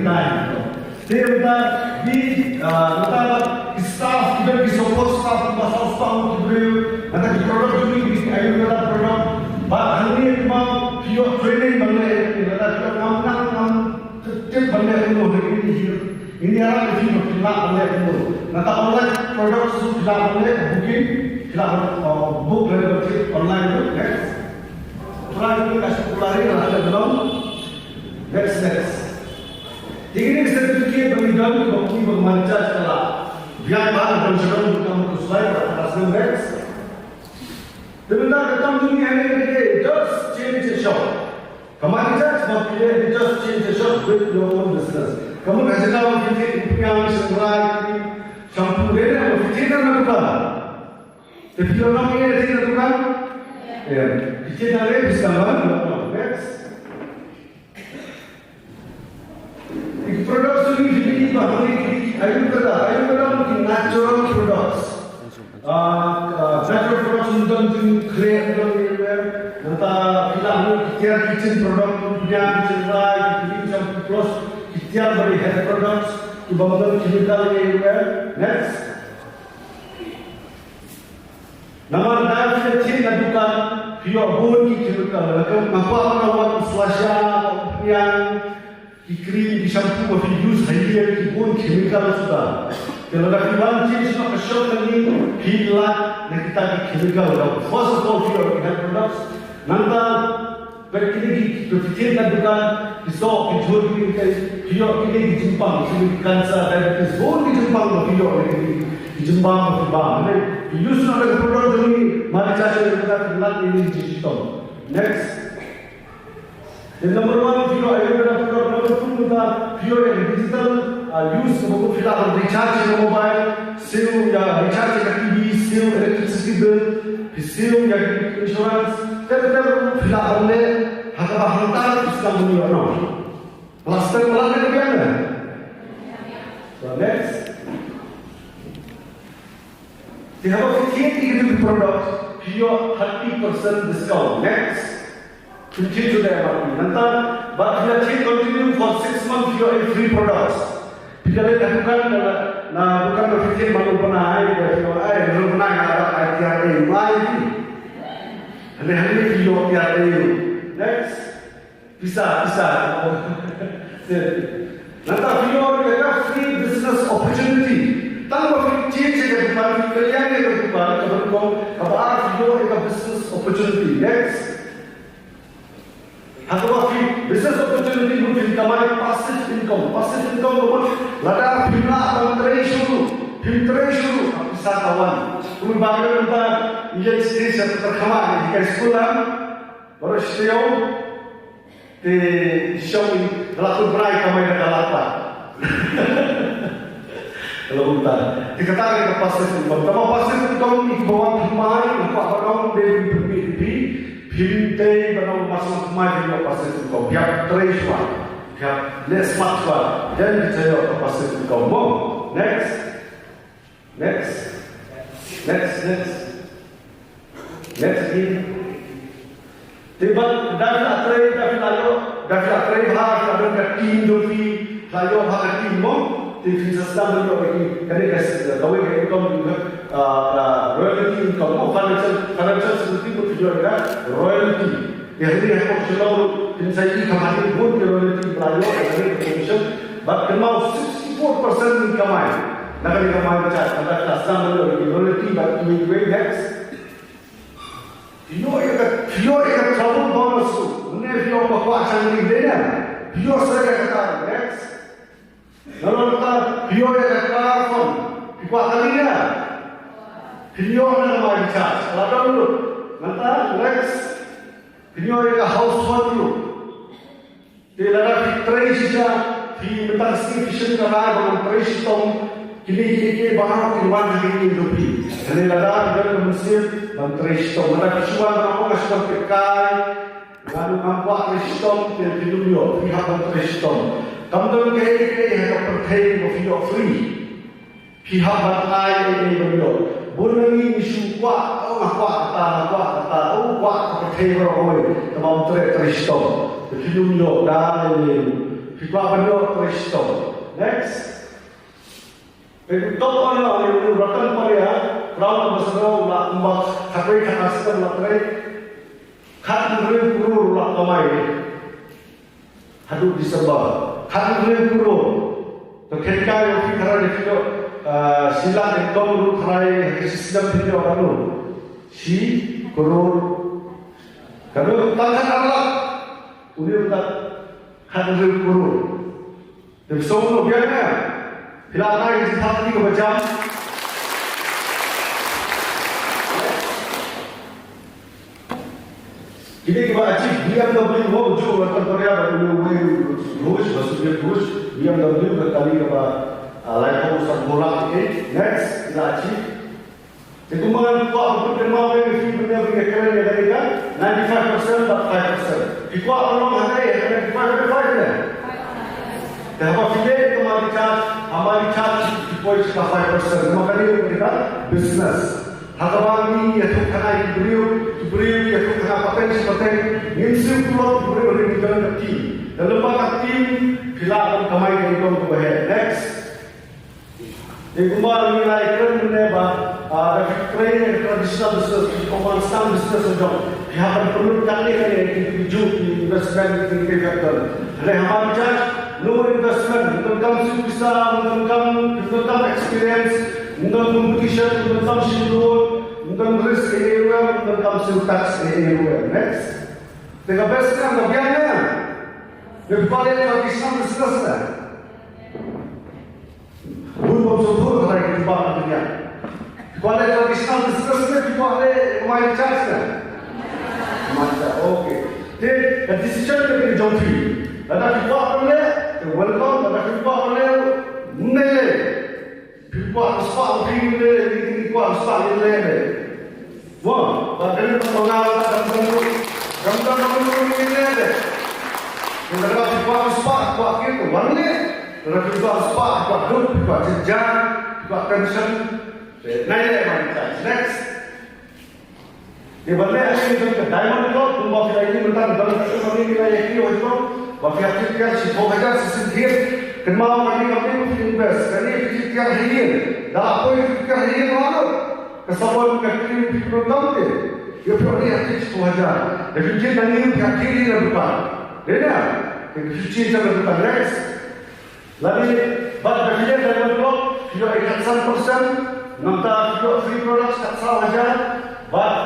time. Dia minta staff, kita pergi support staff, pasal staff kita nanti di produk ini, ayo kita produk. Bah hari ini memang pure training benda ini, kita ngam setiap benda itu ini adalah kita benda itu. Nanti online produk sudah benda booking, kita book dari online itu, next. Setelah ini kasih pelari ada belum? Next. Ini sertifikat berlibat bagi bermanca setelah biar bahan konsumen kamu sesuai atas next. Sebentar datang dunia ini just change the shop. Kamu saja sebab dia just change the shop with your own business. Kamu kasih tahu kita punya sesuai shampoo ini apa kita nak buka. Tapi orang ini ada tidak bukan? Ya, kita ada bisa mana? Next. Produk ini mungkin natural products. Natural products untuk create nanti kita kitchen product punya kitchen light, kitchen plus kita beri health products, kebanyakan chemical ini. Next. Nama dah kita lakukan pure bone chemical. Apa awak swasya yang cream, shampoo, what we use here is one chemical sudah. Kalau kita one change nak shop lagi, hilang nak kita chemical. First of all, your health products. Nanti berkini berfikir nak bukan pisau, kejut ini pure ini dijumpang, seperti kanser, diabetes, pun dijumpang pure ini dijumpang pun. Use nak produk ini, mari cari kita kenal ini digital. Next. The number one, pure ayurveda product. Number two, pure digital use. Kita filah recharge mobile, save ya recharge TV, save electricity bill, save ya insurance. Kita filah हमने hantar sistem ini orang. Plaster pelan bagaimana? So next, they have a 50 product, pure 30% discount. Next. Continue to the MRP. Nanti, but we are continue for 6 months. You are free products. Kita lihat bukan berfikir malu penai, malu penai ada ITRA lagi. Hari video ITRA. Next, bisa. Nanti video kita free business opportunity. Tanpa fikir kita bukan kalian yang berubah, kita video kita business opportunity. Next. Atau business opportunity mungkin kemana passive income rumah lada filtration bisa kawan. Kemudian bagaimana ia stage terkemar di sekolah baru setiap di show laku berai kami dah lapa. Kalau bukan dikatakan ke passive income, kalau passive income bawah pemain apa orang dari Pintai banau masuk kemari dia pasal itu kau biar terima, biar less matwa, dan dia pasal itu kau mau. Next. Tiba dah atre bahas ada team dofi, lalu bahas team mau. Tiba sistem itu lagi kerja kau ini kau juga royalty income, financial seperti itu juga royalty. Yang ini aku selalu insai kemarin pun royalty berlalu ada commission, but kemau 64% income ay. Nakali kemau macam ada sistem itu royalty, but we next. Pio ikat trouble bonus tu, ni pio berkuasa ni dia. Pio saya kata next. Kalau kita pio ikat karfon, ikut kalinya. Pio nama recharge. Kalau dulu, nanti next. Pio ikat household dulu. Dia dah filtration saja, di mentang sufficient kerana dengan filtration tom. Kini bahan keluar dari Indonesia. Jadi ladang kita mesti mentrishtom. Ada kesuwan kamu kesuwan pekai, lalu nampak trishtom di dunia. Pihak mentrishtom. Kamu tahu kaya yang pertei video free. Pihak bantai ini dunia. Bukan ini isu kuat, kata, kuat pertei berapa? Kamu trishtom di dunia dan ini Pipak benda Presto. Next. Top ano yung rakan pa rin crowd masaraw la kumbak kapay kakasita la tray kat rin puro la kamay hadu December kat rin puro to kerja yung fikara dito sila ekdom ru tray sistem dito ano si kurur kalau tangan Allah udah tak kat rin puro tapi semua biarnya Filana yang ditapati ke macam Kita kita achieve BMW वो जो वर्तन पर या रोज बसुए रोज BMW का कभी कभी लाइफ को सब बोला के next kita achieve itu mengenai apa perkembangan yang kita punya kerana yang ada 95% dan 5%. Kita orang ada yang 95% ni. हमारी चार्ज कोई का 5% मगर ये business हमारी ये तो खाना इब्रियो ये तो खाना पतें निम्सिव पुलों इब्रियो रिनिकल की dalam tim filakan kemai itu untuk next di kembali nilai keren meneba ada keren tradisional business konstan business saja pihak perlu kali individu investment in capital ada hamaran charge no investment income bisa income experience income competition income schedule income risk area income tax area next the best kan bagiannya Lepas tradisional business lah. Belum sebut lagi di bawah dunia. Kalau tradisional business ni kita ada main charge lah. Macam okay. Jadi decision kita jauh free. Ada kita boleh welcome, ada kita boleh nilai. Kita sepak free nilai, kita sepak nilai. Wah, bagaimana pengalaman dan nilai. Kalau kita buat spa, buat kita warna. Kalau kita buat spa, buat duduk, buat jenjang, buat tension. Naik macam next. Di balik ada yang kita diamond club, tumbuh kita ini mentang dalam satu ini kita yang ini wajib. Bagi kita si pokoknya sesentir, kenal kami invest. Kami kita hilir. Dah apa yang kita hilir mana? Kesabaran kita program ni. Dia perlu hati pokoknya. Jadi kita ni hati hilir bukan. Beda. Kita cuci sama kita next. Lalu, bad bekerja dalam blog, kita ikat 100%, nanti kita free products kat sahaja, bad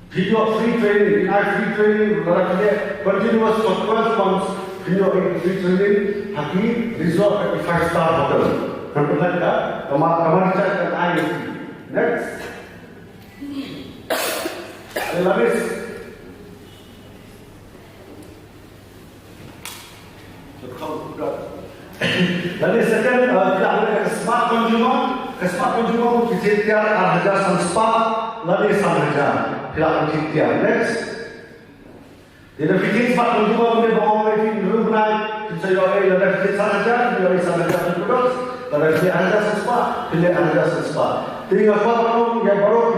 video free training, free training, lalu continuous for 12 months, video free training, haki resort at 5-star hotel. Nampak tak? Kamar cakap air. Next. Lalu. Lalu second kita ada smart consumer kita harga spa lalu harga kita next. Jadi fikir smart consumer ni bahawa fikir rumah kita yang ada fikir harga produk lalu fikir harga spa pilih harga spa. Jadi apa yang baru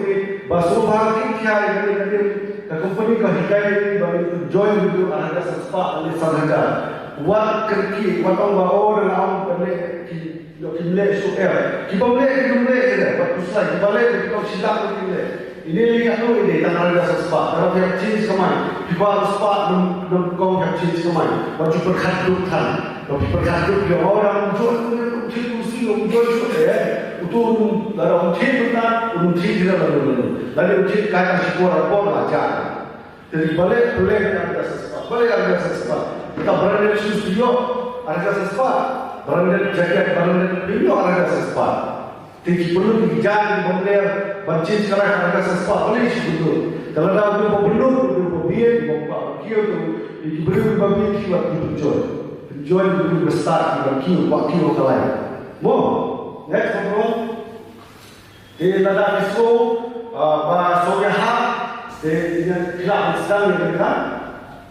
ni basuh bahagi kita ini company ka hikayat ini join dulu harga spa lalu harga. Wat kerki, watong bawa dan awam balik kimle suer. Kimle kita, waktu saya balik kita silap kimle. Ini lihat tu ini tangan ada spa. Kalau yang change kemana? Kita spa kau yang change kemana? Baju berkadut kan? Kalau berkadut dia orang jual kursi, jual Untuk dalam unti tidak lalu unti kaya sekolah pun aja. Jadi balik ada spa, balik ada spa. Kita branded shoes video, harga spa. Branded jacket, branded video, harga spa. Tinggi perlu dijalan, kemudian bancin sekarang harga spa. Boleh itu. Kalau dah berupa biar, berupa kio tu, diberi babi kio waktu jual diberi besar kio, kio kalai. Mo, next problem. Di dalam itu, bahasa Yahya, di dalam Islam yang kita,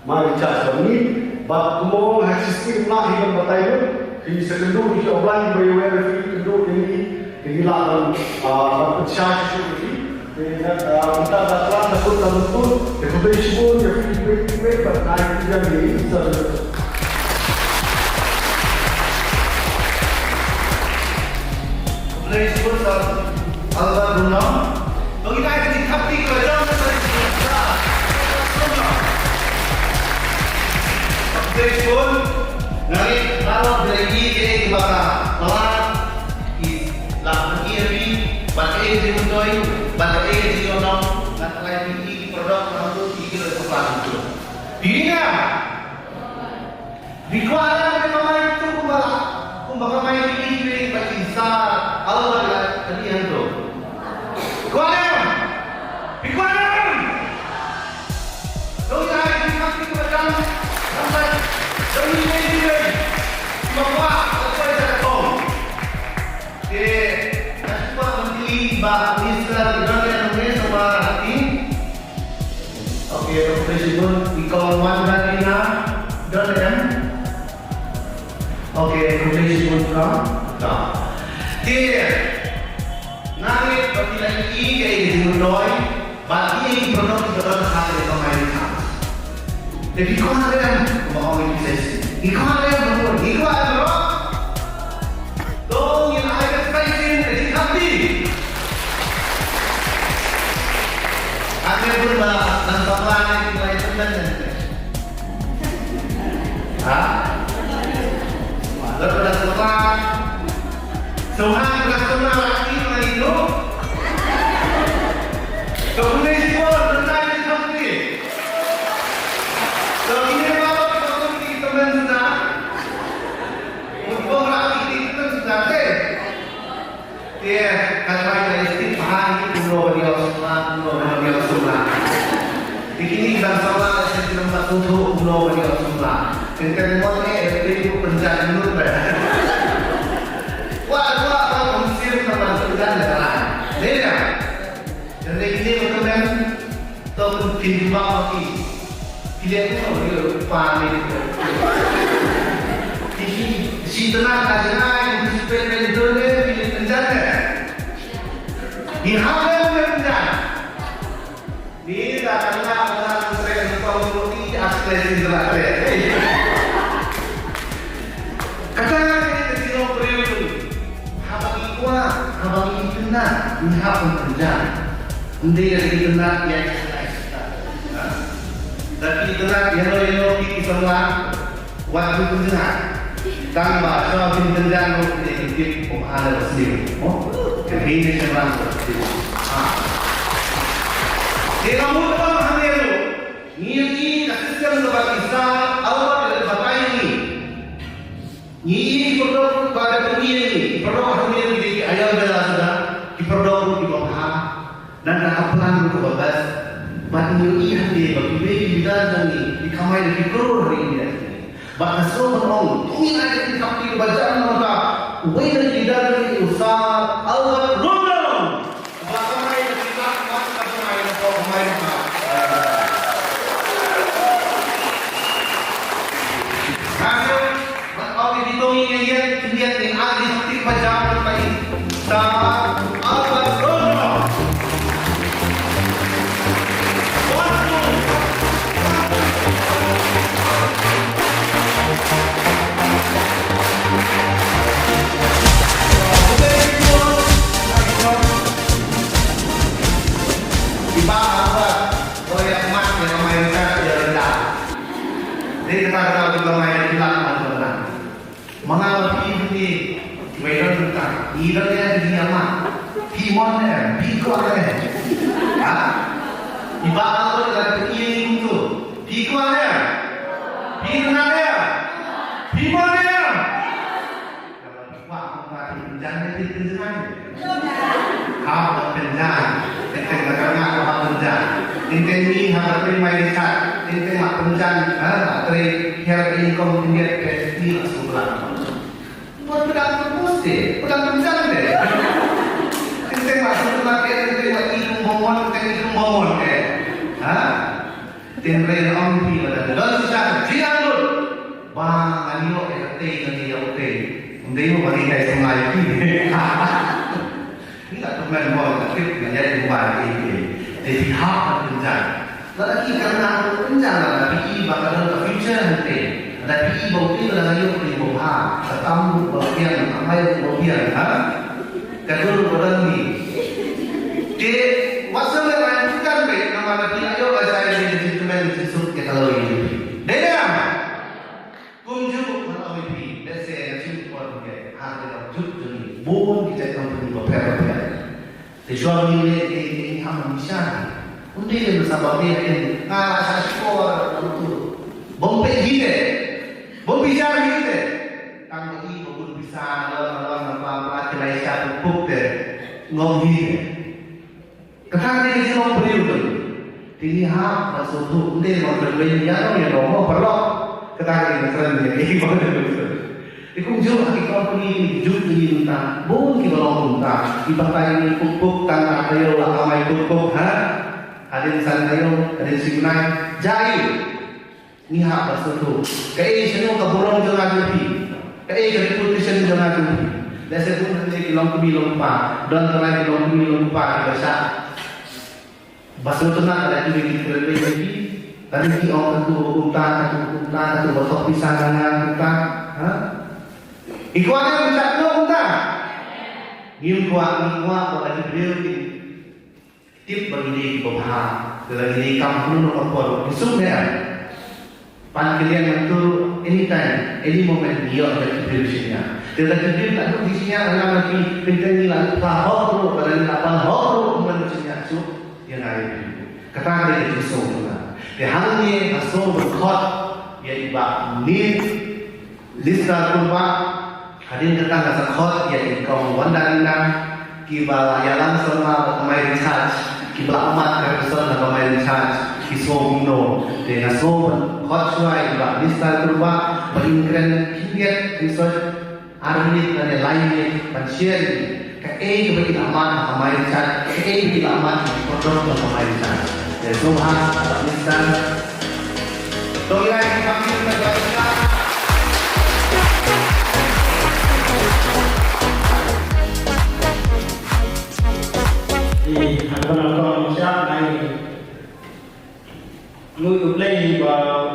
mari cakap ni. But kumong sistem nak hidup bertanya, di sekendu di online bayar di sekendu ini lakukan berpercaya seperti ini. Kita datang betul, kita beri semua, kita beri bernaik jadi Boleh disebut Allah guna. Bagi kita di hati kerajaan kita disebut semua. Boleh disebut nari kalau lagi kita kebara lawan lagi hari pakai di mundoi pakai di orang nak lagi di produk mampu tiga lepas itu. Dia di kuala memang itu kumbaga main ini bagi besar Allah adalah kalian tu. Kuala, di kuala. Kau jangan dikasih kepada sampai demi ini bawa apa yang terkau. Apa nanti bah Islam dan yang sama hati. Okey, presiden ikon Wandana dan okey, presiden kau. Dah. Dia naik bagi lagi kayak di Mundoi, bagi produk kita harus Amerika. Jadi kau ada mau investasi. Ikut ada betul, ikut ada. Dong yang ada pricing jadi hati. Ada berubah dan bapa yang mulai teman. Lalu dah sekolah. Sohan belas sekolah lagi mana itu? Kemudian sekolah bersama di company. So ini bawa company teman sudah. Untuk lagi di teman sudah deh. Dia kata dari bahan itu pulau beliau semua. Di sini kita sama saya tempat untuk pulau beliau semua. Tentang mana itu penjara dulu ber. Wah, kalau mesti sama penjara jalan. Dia. Dan ini betul-betul tahu pintu lagi. Pilihan itu dia panik. Di tengah kajian yang disebutkan itu dia pilih penjara. Di hal penjara. Ini tak kenal orang sering kalau tidak asli sendiri. Kata kita tidak perlu. Habang ikut, habang ikutlah. Ini habang penjara. Dia ikutlah yang tapi itulah yang kita semua waktu penjara. Tambah soal penjara itu di ada sendiri. Oh, ini semua sendiri. Dia kamu tahu hal itu. Ini sistem sebagai Islam Allah dari bapa ini. Ini perlu pada dunia ini. Perlu dunia ini di ayat berasal. Perlu di bawah dan kehapusan untuk babas. But ini bagi kita ini di kamar di kerur ini. Bahkan semua orang ini ada di kaki bacaan mereka. Wajib kita ini usaha Allah rolong. Bahkan mereka kita masuk ke main pemain. Hasil kalau dihitung ini lihat ni ada di bacaan mereka ini. Sama Allah rolong. Jadi kita main di belakang mengawal ini wedan tentang idenya di mana himonnya bikuannya ibarat kita ini itu bikuannya binanya himonnya kalau bikuan mati jangan dikenal kalau kenal kita kenal apa kenal ini harus dimainkan ini mak penjan dari hari ini kau melihat ke di sebelah buat pedang mesti pedang penjan deh ini mak sebelah ini mak hidung momon tempat orang pi pada dan sekarang jangan dulu bang anio ete untuk bagi saya semua ini ini tak teman boleh tapi menjadi kembali ini jadi hak penjan. Lagi karena penjara tapi bakal ada future nanti. Tapi bau ini adalah yang paling bau. Tamu bagian, amai bagian, Kadul berhenti. Di masa lain bukan baik nama Nabi ayo saya jadi teman Yesus kita lalu ini. Dengar. Kunjung kalau ini, saya cium orang dia ada jut jadi bukan kita company beberapa. Suami ini ham bisa. Undi dia bersama dia ini ngalah skor itu. Bompe gile. Bompe jar gile. Kang ini bagus bisa lawan apa kelai satu puk deh. Ngom gile. Ketang dia ngom beriu. Tini ham masuk tu undi mau berbeli ya mau perlu. Ketang ini keren dia. Ini bagus. Ikung jauh lagi company jut di unta, bukan kita lawan unta. Ibarat ini pupuk tanah ayo lah ramai pupuk ha. Ada di sana ayo, ada di sini jai. Ni hak bersatu. Kaya seno kaburong jangan lebih. Kaya kaya putusan jangan lebih. Dasar pun nanti kilong kumi lompa, dan terai kilong kumi lompa biasa. Bersatu nak ada juga kita lebih. Tadi kita orang tu unta tu bersatu pisang dengan unta, ha? Ikuannya macam tu unta. Ngikuat pada beliau tip bagi dia berbahar. Dalam ini kamu nak apa? Besok dia. Pan kalian itu anytime, any moment dia ada di sini. Dalam beliau tak ada di sini dalam lagi penting lah. Tahap tu pada ni apa? Tahap bukan sini tu yang ada. Kata dia besok juga. Dia hari ni besok berkhot dia ibak ni lista kurba. Hadin datang ke sekolah yang kau wandarina kibala yalang sama pemain charge kibala amat kerja dan pemain charge kisomino dengan som hot suai kibala lista kurba beringkran kiat research armit dan lainnya pensiun ke bagi amat pemain charge ke bagi amat produk dan pemain charge dan semua lista tolong kami berdoa. Thì hàng con con siap này nuôi lên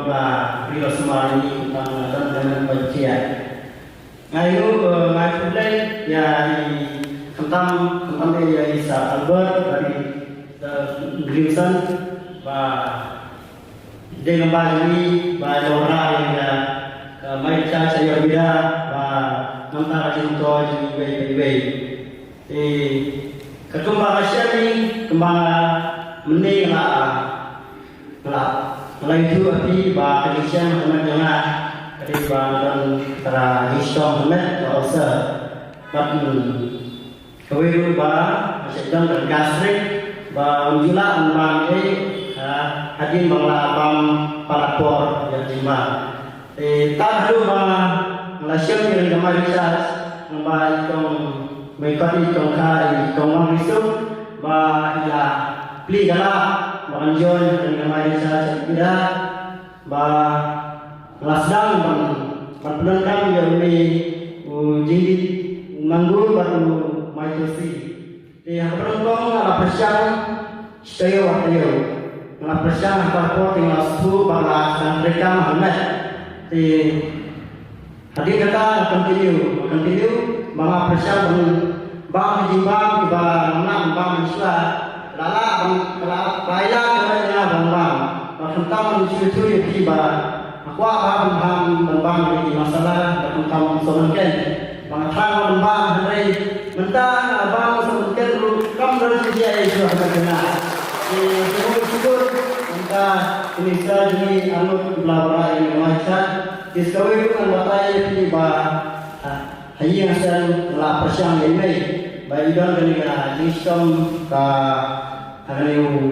và vì là semua ini dan baca ngày lúc ngày chụp lên ya tentang dia Isa Albert dari Grimson và dia lembaga ini và Laura yang mai cha saya bida và antara contoh jadi baik thì kembang Asia ni kembang meni lah itu arti bahasa Indonesia macam mana dari bahasa antara Islam dan bahasa Batak kewiru bah sedang tergasrik bah unjula embang hadir bangla abang parapor yang jima tak ada Malaysia yang kemarin saya membaik mengikuti tongkai tongam itu bah ya beli galah menjual dengan Malaysia tidak bah lasdang penentang yang ini jadi manggur baru Malaysia yang beruntung adalah persiang saya waktu adalah persiang parpor tinggal 10 balas dan mereka Muhammad hadir kata continue mga persiang bang jimbang ba nang bang isla lala bang baila kaya bang tentang isu itu ba aku bang di masalah tentang soalnya bang thang bang hari mentang bang soalnya kam dari dia itu ada kena syukur kita ini saja anu belabra ini macam discovery kan watai di ba hanya asal la persiang ini baik dan dengan sistem ka anu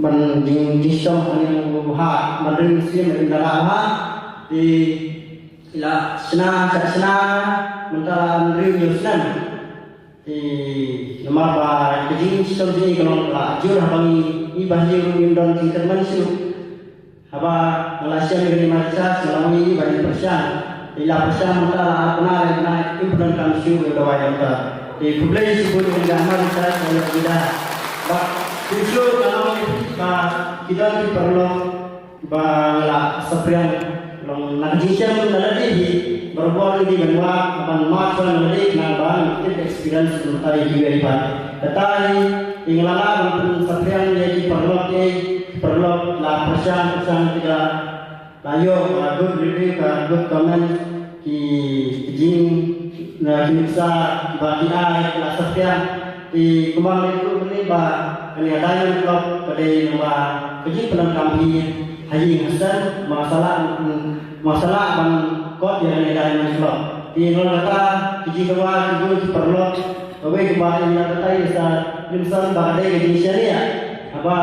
menjisam anu ha madin sim indara di ila sena mentara review sen di nomor ba kejing sistem ini kalau la jur bagi ibahir indon kita manusia apa Malaysia negeri Malaysia melalui bagi persiang ila persiang mentara benar implementkan syukur doa yang di publik sebut dengan Malaysia kalau tidak bah tujuh kalau kita perlu bah la sepian long najisam laladi berbual di benua akan macam lagi nambah experience untuk juga ibarat. Tetapi inglalah untuk sapian jadi perlu lah persian tiga layo good review good comment ki jing na kimsa bagi ai la sapian di kembang itu ini bah ini ada yang kedai nama kejing penangkam Haji Hasan masalah bang kot yang ada yang sebab di nolata kejing kedua ibu perlu awak kembali yang kata isa limsan badai kejing syariah apa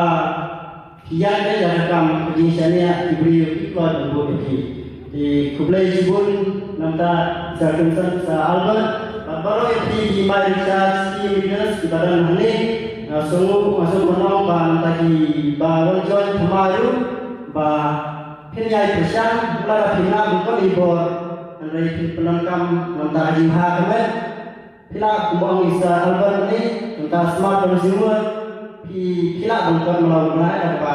kian dia jangan kejing syariah diberi kot untuk di kublai jibun namda circumstance Albert baru di mai research leaders di badan ini sungguh masuk menang ban tadi baru join kemaru ba penyai persian mula pina bukan libur dari penangkam namda jimha kemen pila kumbang isa Albert ini tentang smart consumer pila bukan melawan apa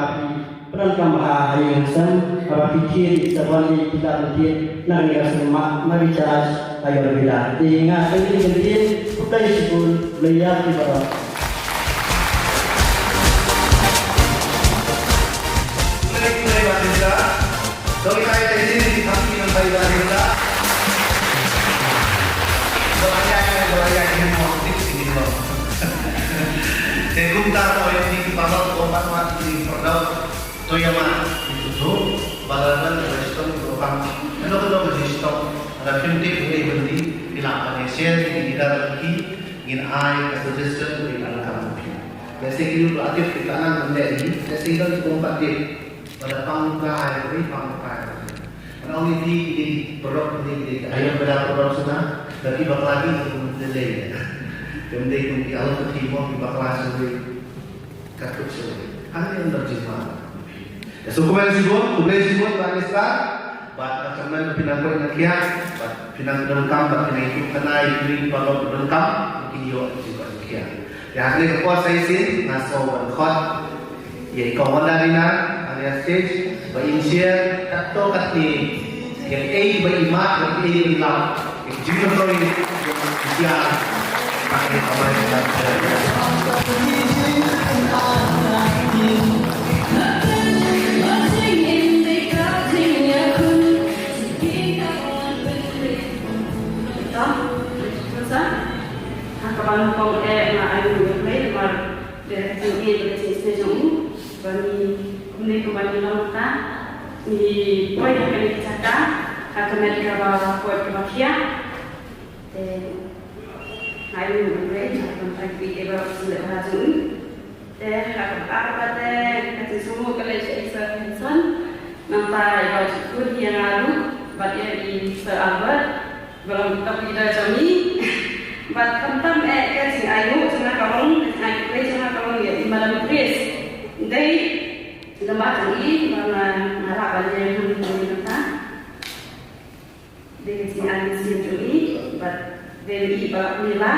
penangkam Haji Hasan apa fikir sebalik kita fikir nak semua mari charge ayo bila ingat ini penting budaya sipun belajar di bawah mulai wanita doi saya di sini di kami sampai wanita doanya yang mau di sini loh saya tak tahu yang di bawah obat mati produk toyama itu balaran restoran orang kalau restoran ada penting ini beri bilang Malaysia di dalam lagi ingin air suggestion di dalam kampung. Jadi kita aktif di tanah menjadi jadi kita di tempat dia pada pangkai beri pangkai. Kalau ini di produk ini ayam berapa produk sudah tapi bakal lagi sebelum delay. Kemudian di alam timur di bakal sesuai kartu sesuai. Hanya yang terjemah. So kumpulan sibuk Pakistan bat kemudian pinangkut nakia bat pinang dengkam bat pinang itu kenai beri balok dengkam video juga nakia ya hari kekuat saya sih ngaso berkhot ya kawan darina alias stage berinsial kato kati yang berimat dan berilam yang juga beri dia pakai kamera dan kawan kau nak ayu play mar dari sini dari sini jauh bagi ini kembali lama ni poin yang kami cakap akan mereka bawa poin kemakia ayu play akan pergi evaluasi sudah hasil akan apa kata semua kalau saya insan nampak evaluasi yang lalu bagian di Albert belum kita jami But sometimes kasi ayo sana kalong ya di malam Chris. They lemah lagi mana marah aja yang kita. They kasi ayo sini but they iba nila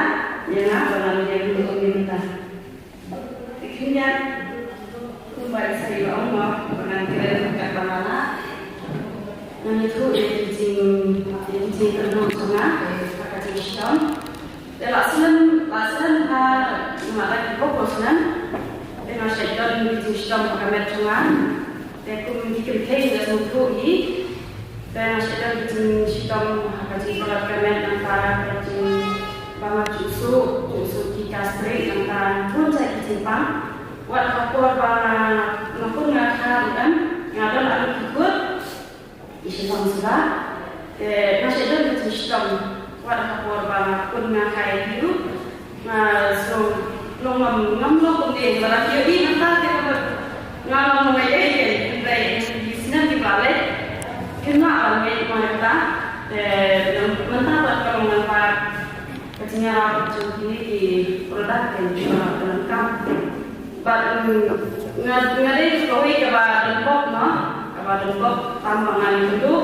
yang apa yang kita. Ikhnya kembali saya Allah dengan kita dekat balala. Nanti tu jing tenang sana pakai Islam. Laksana mata koposnan dengan syaitan di Islam pakai tungan aku memikir kayak untuk ini dan syaitan di Islam pakai pakai antara bama jusu kita straight antara pun saya simpang buat kapur bama ngapun ngakar kan ngada lalu ikut Islam sudah syaitan di Islam pada korban pun ngakai itu, so ngam kemudian barang dia ini nanti dia ngam mengajar dari di sini di balik, kena alami mereka, mentah kalau nampak kecilnya rapat ini di produk yang juga lengkap, ngadai kau ini kepada lengkap tambangan itu,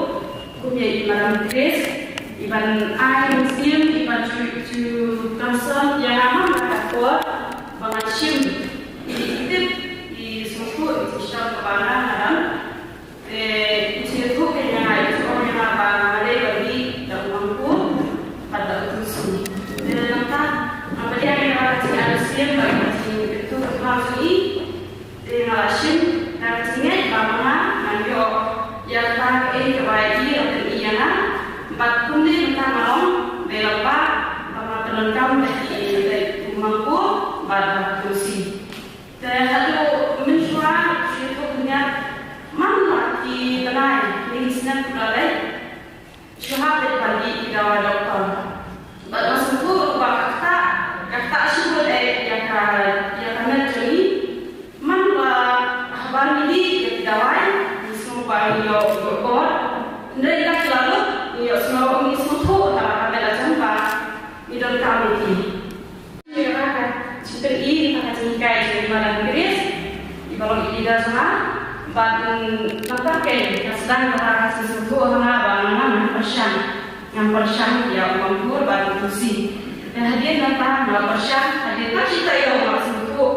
punya malam Chris. Iban I Muslim, iban to concern yang mereka kuat mengacim itu di suku itu Islam kepada dan itu kena itu orang yang apa ada bagi Sim bagi itu langsung dengan sim dan tinggal bagaimana menjo yang tak kebaik atau iana bat kundi tentang malam belapa sama pelengkap dari mampu pada kursi. Dan satu mencuat itu punya mana di tanah ini senang berada syahad bagi dawa doktor. Pada suku kata syukur yang kena jadi mana ahbar ini dawai semua bagi doktor. Dari kat lalu semua ini semua tak ada jumpa di dalam kami. Seperti ini akan jengkai dari mana Inggris di bawah ida sana ban nampaknya yang sedang berada sesuatu orang yang persian ya mampu ban kursi dan hadir datang persian hadir tak kita yang sesuatu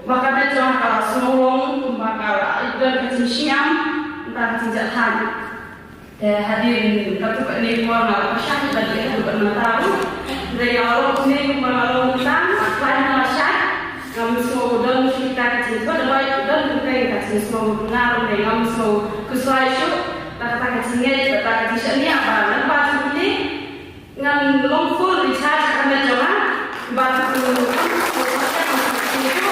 bahkan jangan kalau semulung bakal dan kecisiam entah tindakan hadir ketuk ini warna persian bagi itu bermataru dari orang ini mengalami tentang apa kami semua dalam cerita kecil itu adalah dalam cerita kecil semua pengaruh dari kami semua kesuai itu kata kecilnya kata kecil ini apa lepas ini dengan long full recharge kami jalan bantu itu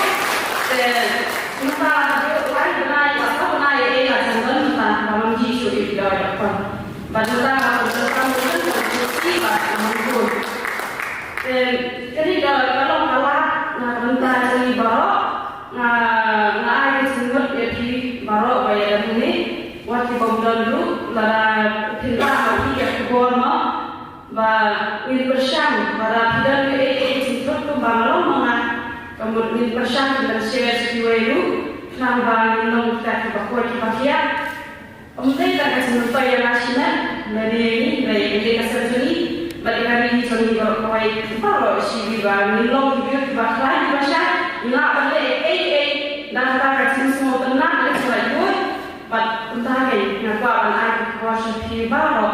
masalah itu lain benar atau benar ini akan tentang dalam jisu itu dapat bantu kita tentang itu bantu jadi kalau mentah jadi barok, ada sumber jadi barok bayar ini, waktu pembulan dulu, lara tidak lagi yang berwarna, bah ini bersam, pada tidak sumber tu bangalor mana, kemudian bersam dan share sekitar itu, selama minum kita bawa kita kia, kemudian kita sumber yang nasional dari kasar sini. Bagi kami di kawai kalau si bilang nilong juga dibakar di masa nilai balik dan kata semua tenang dan selain bat untari nak buat anak kuasa baru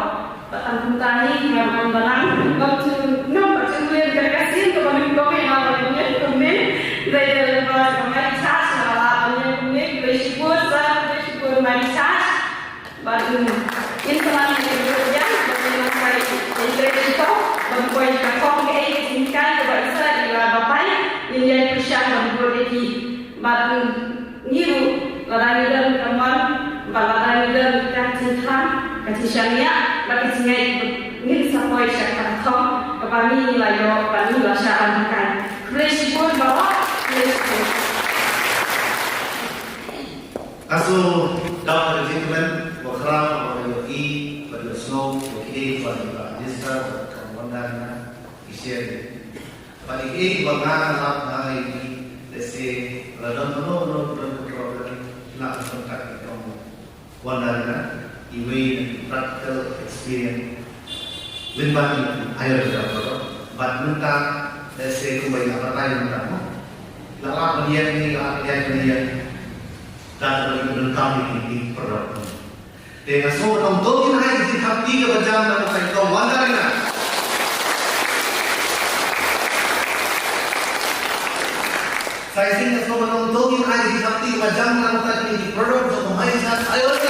batang untari nak mengenang waktu nombor sembilan terkasih tu kami malam ini dari kami sas malam ini bersyukur marisas batu ini selain kerja itu membuat kakong tinggal kepada di bapai yang persiapan berdiri batu niru ladang dan teman ladang dan kacintang kacintangnya bagi singai ini sampai syakar tong kami layo kami lasaran kan bersyukur bahwa Kaso dapat gentlemen berkerang bagi pada snow bagi pada desa kemudian isian bagi bagaimana nak ini desa ladang no program nak kontak kamu wanita iwe practical experience limbah air dapat badminton desa kembali apa lain kamu lalu dia dan melengkapi ini perang. Dengan semua untuk ini kita tiga jam dalam sektor wandarina. Saya ingin semua untuk ini kita tiga jam dalam sektor ini perang untuk memainkan ayolah.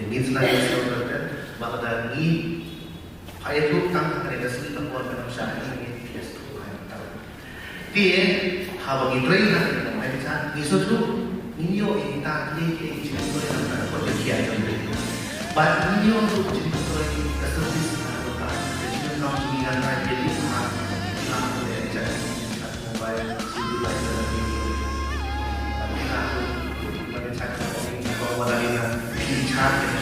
Ingin selain saudara, maka dari ayat hutang mereka sendiri tempuan manusia ini biasa Tuhan tahu. Dia habang ibrahim dengan mereka isutu ninyo kita ini jenis mereka pada perjanjian itu. But ninyo untuk jenis mereka keservis anggota jenis kaum dengan rakyat jadi sama dengan mereka mobile civil dari mereka bahwa dari charge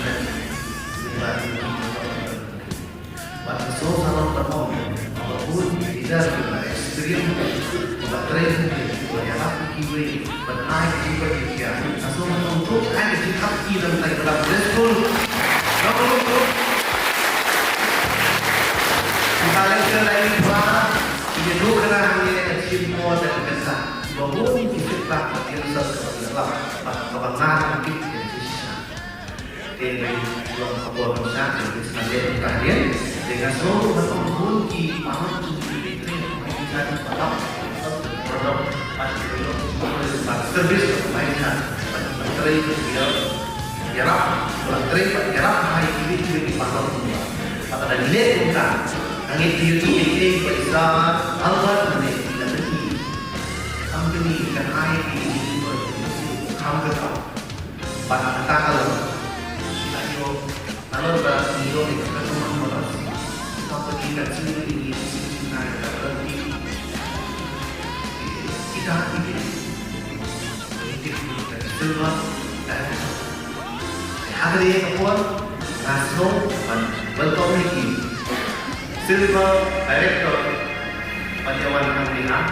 but so kalau termau apapun tidak ada experience baterai banyak kiwe banyak kiwe dia so untuk ada sikap kita dalam respon kalau kita lihat dari mana ini dulu dengan semua dan kesah bangun kita yang sesuatu kebangan kita yang susah dari belum kabuat besar jadi sebagai kalian dengan seluruh bangun di paman itu yang jadi pada produk servis permainan baterai dia jarak baterai jarak hari ini juga dipantau semua pada dilihat bukan angin diri ini bisa albat menit dan ini company dan air ini kamu tahu pada kata kalau ayo kalau berasio itu kan teman-teman company dan sini ini naik berarti kita ini semua dan hari ini pun nasional dan berkomunikasi Silver Director Panjawan Kampihan